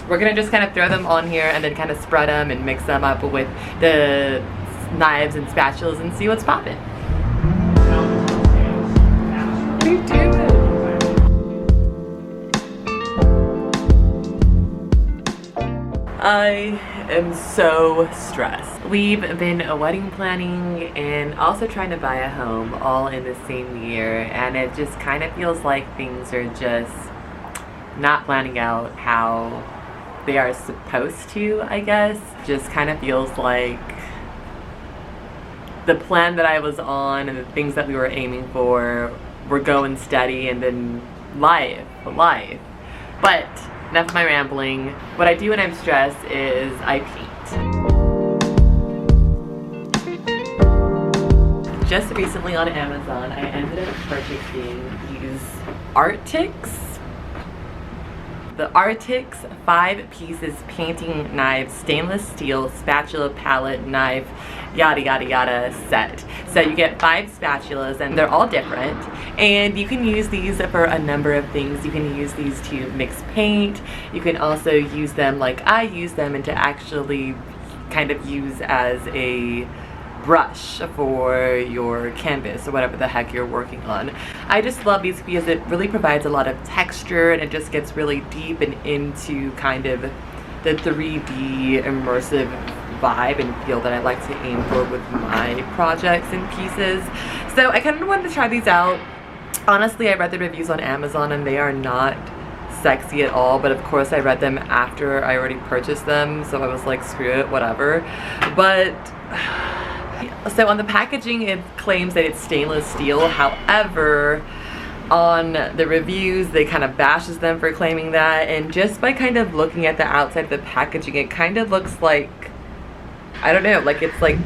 we're gonna just kind of throw them on here and then kind of spread them and mix them up with the knives and spatulas and see what's popping. What are you doing? I am so stressed. We've been wedding planning and also trying to buy a home all in the same year, and it just kind of feels like things are just not planning out how they are supposed to, I guess. Just kind of feels like the plan that I was on and the things that we were aiming for were going steady, and then life. But enough of my rambling. What I do when I'm stressed is I paint. Just recently on Amazon, I ended up purchasing these Arctics. The Arctics 5 pieces painting knives, stainless steel, spatula, palette, knife, yada yada yada set. So you get 5 spatulas and they're all different, and you can use these for a number of things. You can use these to mix paint. You can also use them like I use them and to actually kind of use as a brush for your canvas or whatever the heck you're working on. I just love these because it really provides a lot of texture, and it just gets really deep and into kind of the 3D immersive vibe and feel that I like to aim for with my projects and pieces. So I kind of wanted to try these out. Honestly, I read the reviews on Amazon and they are not sexy at all, but of course I read them after I already purchased them, so I was like, screw it, whatever. But so on the packaging it claims that it's stainless steel. However, on the reviews they kind of bashes them for claiming that, and just by kind of looking at the outside of the packaging it kind of looks like, I don't know, like it's like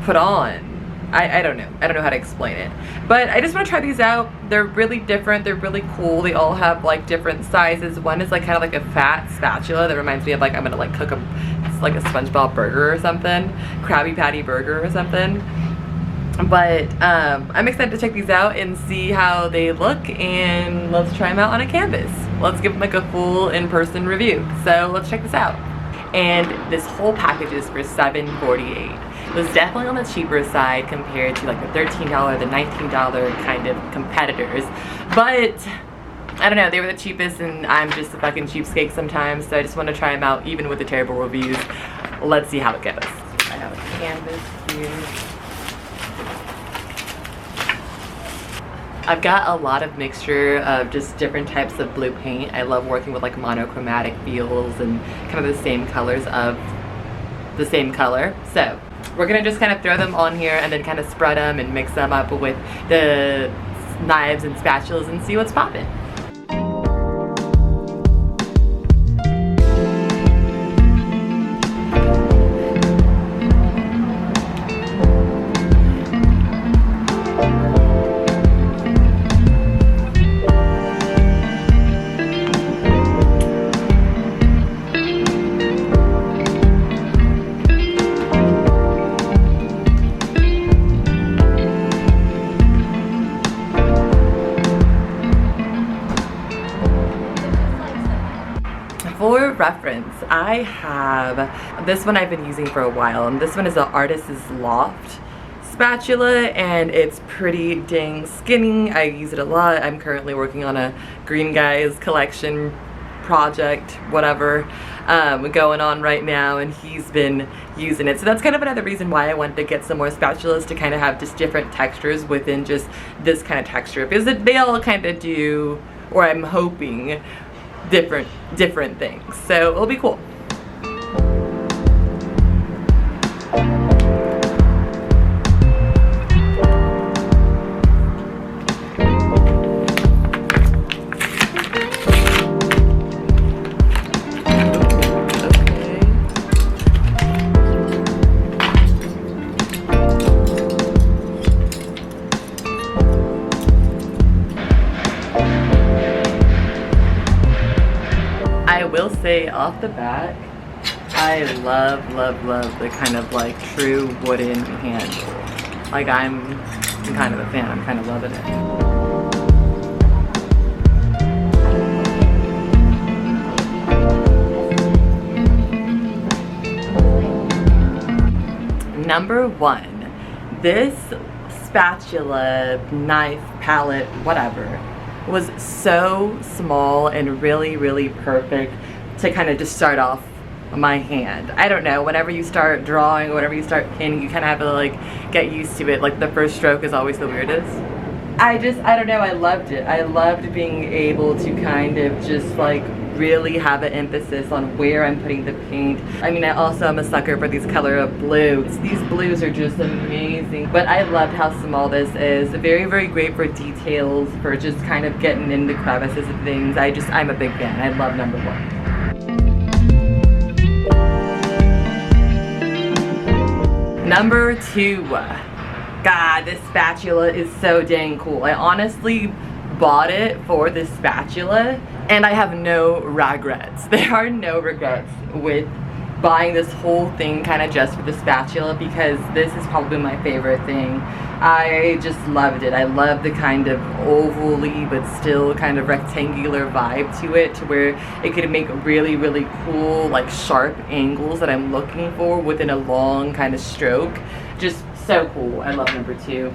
put on. I don't know. I don't know how to explain it. But I just want to try these out. They're really different. They're really cool. They all have like different sizes. One is like kind of like a fat spatula that reminds me of like I'm gonna like cook it's like a SpongeBob burger or something. Krabby Patty burger or something. But I'm excited to check these out and see how they look, and let's try them out on a canvas. Let's give them like a full in-person review. So let's check this out. And this whole package is for $7.48. It was definitely on the cheaper side compared to like the $13, the $19 kind of competitors. But I don't know, they were the cheapest, and I'm just a fucking cheapskate sometimes, so I just want to try them out even with the terrible reviews. Let's see how it goes. I have a canvas here. I've got a lot of mixture of just different types of blue paint. I love working with like monochromatic feels and kind of the same colors of the same color. So we're gonna just kind of throw them on here and then kind of spread them and mix them up with the knives and spatulas and see what's popping. For reference, I have this one I've been using for a while, and this one is the Artist's Loft spatula, and it's pretty dang skinny. I use it a lot. I'm currently working on a Green Guys collection project, whatever, going on right now, and he's been using it. So that's kind of another reason why I wanted to get some more spatulas, to kind of have just different textures within just this kind of texture, because they all kind of do, or I'm hoping, different things. So it'll be cool. I will say off the bat, I love the kind of like true wooden handle. Like I'm kind of a fan. I'm kind of loving it. Number 1, this spatula, knife, palette, whatever, was so small and really perfect to kind of just start off my hand. I don't know, whenever you start drawing, whenever you start painting, you kind of have to like get used to it. Like the first stroke is always the weirdest. I don't know, I loved it. I loved being able to kind of just like really have an emphasis on where I'm putting the paint. I mean, I also am a sucker for these color of blues. These blues are just amazing. But I loved how small this is. Very great for details, for just kind of getting in the crevices of things. I'm a big fan. I love number 1. Number 2. God, this spatula is so dang cool. I honestly bought it for this spatula and I have no regrets. There are no regrets with buying this whole thing kind of just for the spatula, because this is probably my favorite thing. I just loved it. I love the kind of ovally but still kind of rectangular vibe to it, to where it could make really cool like sharp angles that I'm looking for within a long kind of stroke. Just so cool. I love number 2.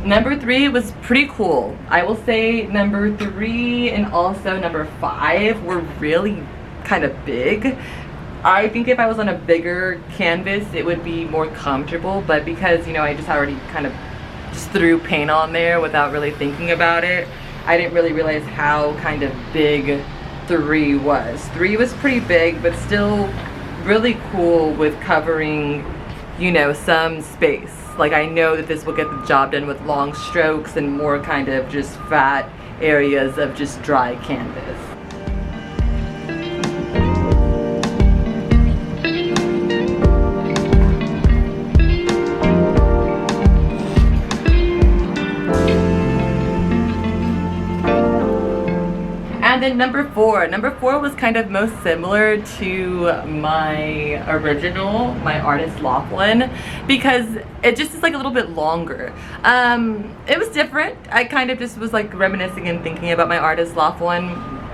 Number 3 was pretty cool. I will say number 3 and also number 5 were really kind of big. I think if I was on a bigger canvas it would be more comfortable, but because, you know, I just already kind of just threw paint on there without really thinking about it, I didn't really realize how kind of big 3 was. 3 was pretty big, but still really cool with covering, you know, some space. Like, I know that this will get the job done with long strokes and more kind of just fat areas of just dry canvas. And then number 4 was kind of most similar to my original, my Artist Loft one, because it just is like a little bit longer. It was different. I kind of just was like reminiscing and thinking about my Artist Loft one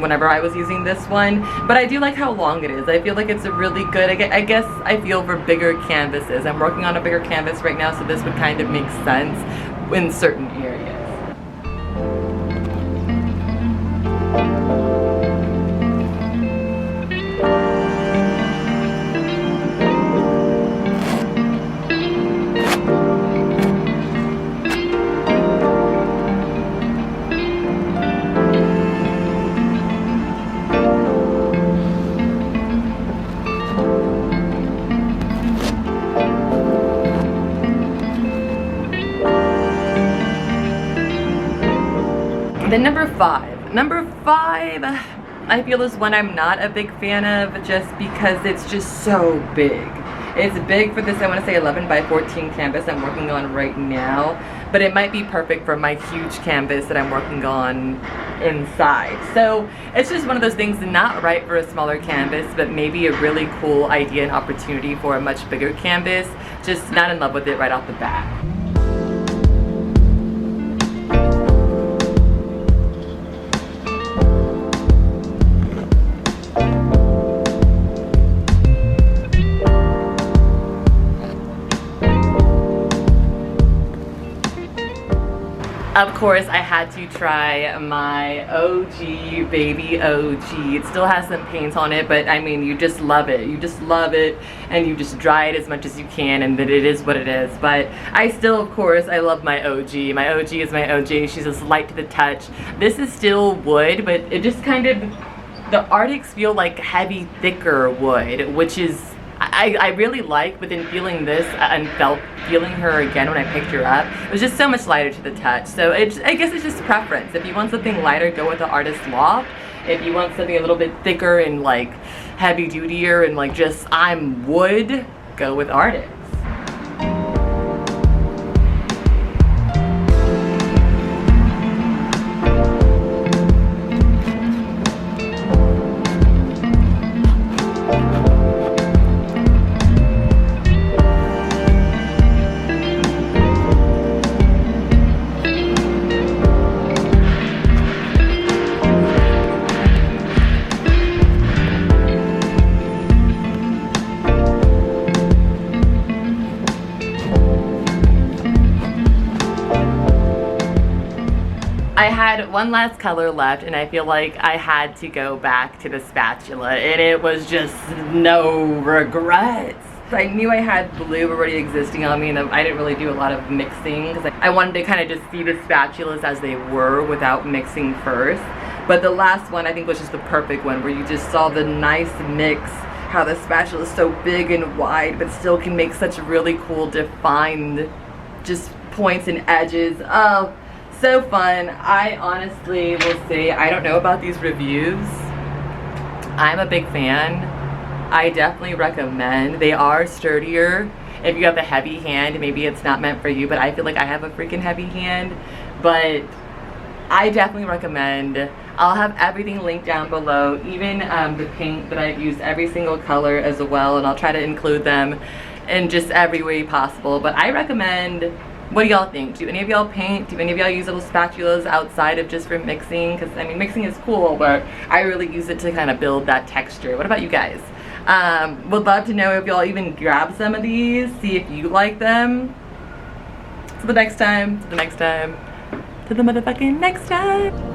whenever I was using this one, but I do like how long it is. I feel like it's a really good, I guess I feel for bigger canvases. I'm working on a bigger canvas right now, so this would kind of make sense in certain areas. Then number 5, I feel is one I'm not a big fan of, just because it's just so big. It's big for this, I want to say 11 by 14 canvas I'm working on right now, but it might be perfect for my huge canvas that I'm working on inside. So it's just one of those things, not right for a smaller canvas, but maybe a really cool idea and opportunity for a much bigger canvas. Just not in love with it right off the bat. Of course, I had to try my OG, baby OG. It still has some paint on it, but I mean, you just love it. You just love it, and you just dry it as much as you can, and then it is what it is. But I still, of course, I love my OG. My OG is my OG. She's just light to the touch. This is still wood, but it just kind of, the Arctics feel like heavy, thicker wood, which is, I really like, but then feeling this and feeling her again when I picked her up, it was just so much lighter to the touch. So I guess it's just preference. If you want something lighter, go with the Artist Loft. If you want something a little bit thicker and like heavy dutier and like just I'm wood, go with Artist. I had one last color left, and I feel like I had to go back to the spatula, and it was just no regrets. I knew I had blue already existing on me, and I didn't really do a lot of mixing because I wanted to kind of just see the spatulas as they were without mixing first. But the last one I think was just the perfect one, where you just saw the nice mix, how the spatula is so big and wide but still can make such really cool defined just points and edges. Oh, so fun. I honestly will say I don't know about these reviews. I'm a big fan. I definitely recommend. They are sturdier. If you have a heavy hand, maybe it's not meant for you, but I feel like I have a freaking heavy hand. But I definitely recommend. I'll have everything linked down below, even the paint that I've used, every single color as well, and I'll try to include them in just every way possible. But I recommend. What do y'all think? Do any of y'all paint? Do any of y'all use little spatulas outside of just for mixing? Because I mean, mixing is cool, but I really use it to kind of build that texture. What about you guys? Would love to know if y'all even grab some of these, see if you like them. To the next time, to the next time, to the motherfucking next time.